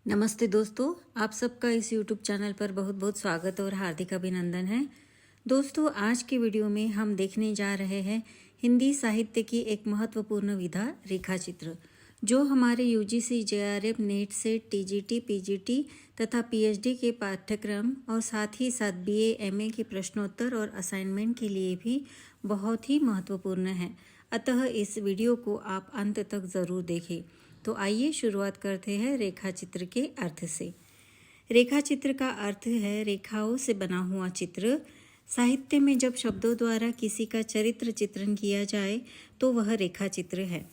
नमस्ते दोस्तों, आप सबका इस YouTube चैनल पर बहुत बहुत स्वागत और हार्दिक अभिनंदन है। दोस्तों, आज की वीडियो में हम देखने जा रहे हैं हिंदी साहित्य की एक महत्वपूर्ण विधा रेखाचित्र, जो हमारे UGC, JRF, net set, TGT, PGT तथा PhD के पाठ्यक्रम और साथ ही साथ BA, MA के प्रश्नोत्तर और असाइनमेंट के लिए भी बहुत ही महत्वपूर्ण है। अतः इस वीडियो को आप अंत तक ज़रूर देखें। तो आइए शुरुआत करते हैं रेखा चित्र के अर्थ से। रेखा चित्र का अर्थ है रेखाओं से बना हुआ चित्र। साहित्य में जब शब्दों द्वारा किसी का चरित्र चित्रण किया जाए तो वह रेखा चित्र है।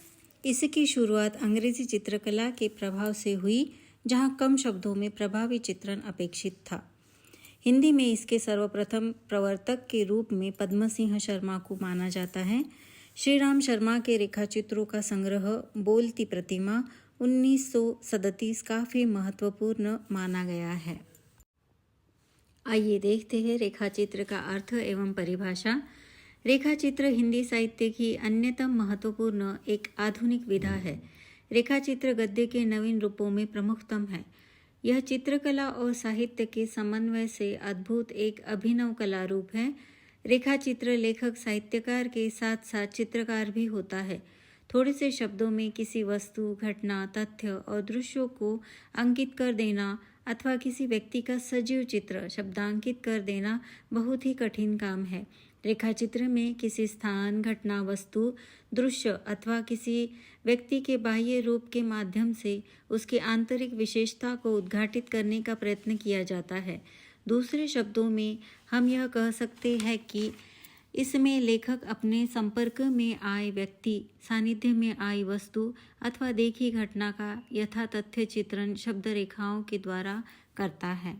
इसकी शुरुआत अंग्रेजी चित्रकला के प्रभाव से हुई, जहां कम शब्दों में प्रभावी चित्रण अपेक्षित था। हिंदी में इसके सर्वप्रथम प्रवर्तक के रूप में पद्म सिंह शर्मा को माना जाता है। श्री राम शर्मा के रेखाचित्रों का संग्रह बोलती प्रतिमा 1937 काफ़ी महत्वपूर्ण माना गया है। आइए देखते हैं रेखाचित्र का अर्थ एवं परिभाषा। रेखाचित्र हिंदी साहित्य की अन्यतम महत्वपूर्ण एक आधुनिक विधा है। रेखाचित्र गद्य के नवीन रूपों में प्रमुखतम है। यह चित्रकला और साहित्य के समन्वय से अद्भुत एक अभिनव कला रूप है। रेखाचित्र लेखक साहित्यकार के साथ साथ चित्रकार भी होता है। थोड़े से शब्दों में किसी वस्तु, घटना, तथ्य और दृश्यों को अंकित कर देना अथवा किसी व्यक्ति का सजीव चित्र शब्दांकित कर देना बहुत ही कठिन काम है। रेखाचित्र में किसी स्थान, घटना, वस्तु, दृश्य अथवा किसी व्यक्ति के बाह्य रूप के माध्यम से उसकी आंतरिक विशेषता को उद्घाटित करने का प्रयत्न किया जाता है। दूसरे शब्दों में हम यह कह सकते हैं कि इसमें लेखक अपने संपर्क में आए व्यक्ति, सानिध्य में आई वस्तु अथवा देखी घटना का यथातथ्य चित्रण शब्द रेखाओं के द्वारा करता है।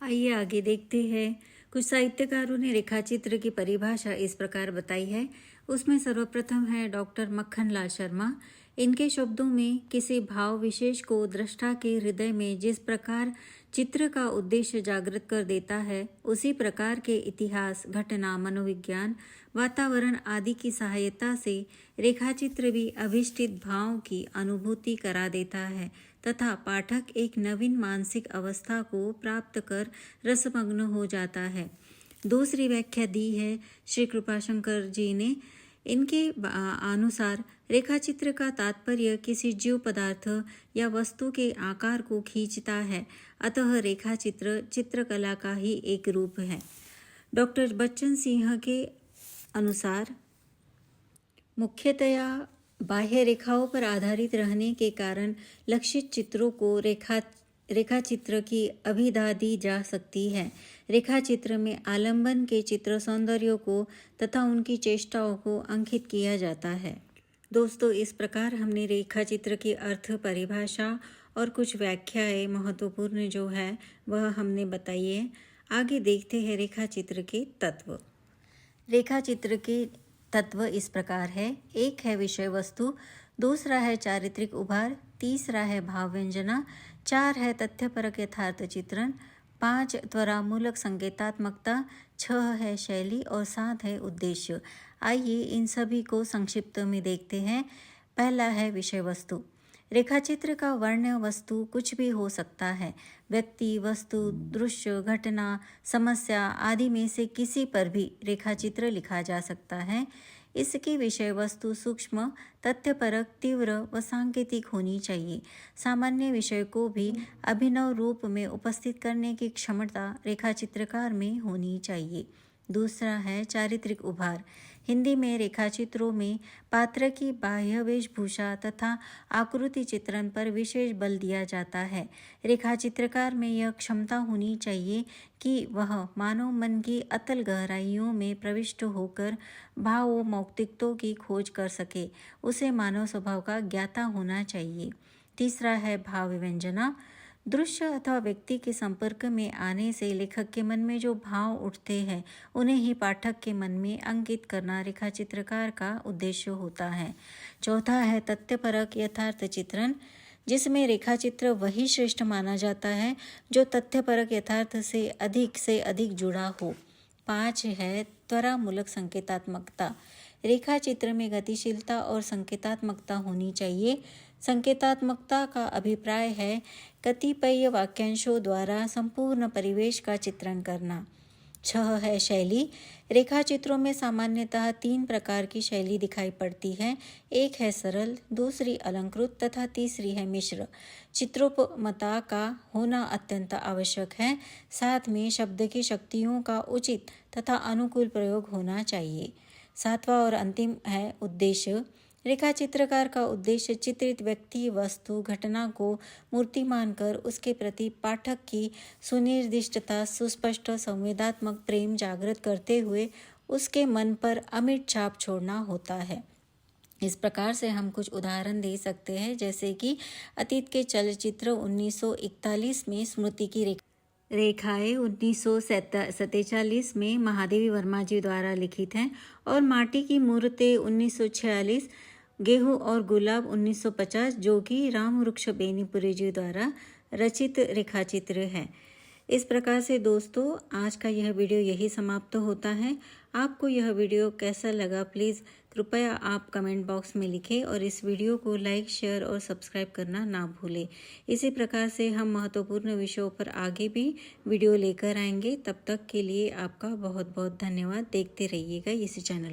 आइए आगे देखते हैं। कुछ साहित्यकारों ने रेखाचित्र की परिभाषा इस प्रकार बताई है। उसमें सर्वप्रथम है डॉक्टर मक्खनलाल शर्मा। इनके शब्दों में किसी भाव विशेष को दृष्टा के हृदय में जिस प्रकार चित्र का उद्देश्य जागृत कर देता है, उसी प्रकार के इतिहास, घटना, मनोविज्ञान, वातावरण आदि की सहायता से रेखाचित्र भी अभिष्टित भाव की अनुभूति करा देता है तथा पाठक एक नवीन मानसिक अवस्था को प्राप्त कर रसमग्न हो जाता है। दूसरी व्याख्या दी है श्री कृपाशंकर जी ने। इनके अनुसार रेखाचित्र का तात्पर्य किसी जीव पदार्थ या वस्तु के आकार को खींचता है, अतः रेखाचित्र चित्रकला का ही एक रूप है। डॉक्टर बच्चन सिंह के अनुसार मुख्यतया बाह्य रेखाओं पर आधारित रहने के कारण लक्षित चित्रों को रेखाचित्र की अभिधा दी जा सकती है। रेखाचित्र में आलंबन के चित्र सौंदर्य को तथा उनकी चेष्टाओं को अंकित किया जाता है। दोस्तों, इस प्रकार हमने रेखाचित्र की अर्थ, परिभाषा और कुछ व्याख्याएं महत्वपूर्ण जो है वह हमने बताई है। आगे देखते हैं रेखाचित्र के तत्व। रेखाचित्र के तत्व इस प्रकार है। एक है विषय वस्तु, दूसरा है चारित्रिक उभार, तीसरा है भाव व्यंजना, 4 है तथ्यपरक यथार्थ चित्रण, 5 त्वरामूलक संकेतात्मकता, 6 है शैली और 7 है उद्देश्य। आइए इन सभी को संक्षिप्त में देखते हैं। पहला है विषय वस्तु। रेखाचित्र का वर्ण वस्तु कुछ भी हो सकता है। व्यक्ति, वस्तु, दृश्य, घटना, समस्या आदि में से किसी पर भी रेखाचित्र लिखा जा सकता है। इसकी विषय वस्तु सूक्ष्म, तथ्यपरक, तीव्र व सांकेतिक होनी चाहिए। सामान्य विषय को भी अभिनव रूप में उपस्थित करने की क्षमता रेखाचित्रकार में होनी चाहिए। दूसरा है चारित्रिक उभार। हिंदी में रेखाचित्रों में पात्र की बाह्य वेशभूषा तथा आकृति चित्रण पर विशेष बल दिया जाता है। रेखाचित्रकार में यह क्षमता होनी चाहिए कि वह मानव मन की अतल गहराइयों में प्रविष्ट होकर भाव व मौक्तिकताओं की खोज कर सके। उसे मानव स्वभाव का ज्ञाता होना चाहिए। तीसरा है भाव व्यंजना। दृश्य अथवा व्यक्ति के संपर्क में आने से लेखक के मन में जो भाव उठते हैं, उन्हें ही पाठक के मन में अंकित करना रेखाचित्रकार का उद्देश्य होता है। चौथा है तथ्यपरक यथार्थ चित्रण, जिसमें रेखाचित्र वही श्रेष्ठ माना जाता है जो तथ्यपरक यथार्थ से अधिक जुड़ा हो। 5 है त्वरामूलक संकेतात्मकता। रेखाचित्र में गतिशीलता और संकेतात्मकता होनी चाहिए। संकेतात्मकता का अभिप्राय है कतिपय वाक्यांशों द्वारा संपूर्ण परिवेश का चित्रण करना। 6 है शैली। रेखाचित्रों में सामान्यतः 3 प्रकार की शैली दिखाई पड़ती है। एक है सरल, दूसरी अलंकृत तथा तीसरी है मिश्र। चित्रोपमता का होना अत्यंत आवश्यक है। साथ में शब्द की शक्तियों का उचित तथा अनुकूल प्रयोग होना चाहिए। 7वां और अंतिम है उद्देश्य। रेखा चित्रकार का उद्देश्य चित्रित व्यक्ति, वस्तु, घटना को मूर्तिमान कर उसके प्रति पाठक की सुनिर्दिष्टता, सुस्पष्ट संवेदनात्मक प्रेम जागृत करते हुए उसके मन पर अमिट छाप छोड़ना होता है। इस प्रकार से हम कुछ उदाहरण दे सकते हैं, जैसे कि अतीत के चलचित्र 1941 में स्मृति की रेखाएं 1947 में महादेवी वर्मा जी द्वारा लिखित हैं और माटी की मूर्तें 1946, गेहूं और गुलाब 1950 जो कि राम वृक्ष बेनीपुरी जी द्वारा रचित रेखाचित्र है। इस प्रकार से दोस्तों आज का यह वीडियो यही समाप्त होता है। आपको यह वीडियो कैसा लगा प्लीज़ कृपया आप कमेंट बॉक्स में लिखें और इस वीडियो को लाइक, शेयर और सब्सक्राइब करना ना भूलें। इसी प्रकार से हम महत्वपूर्ण विषयों पर आगे भी वीडियो लेकर आएंगे। तब तक के लिए आपका बहुत बहुत धन्यवाद। देखते रहिएगा इसी चैनल।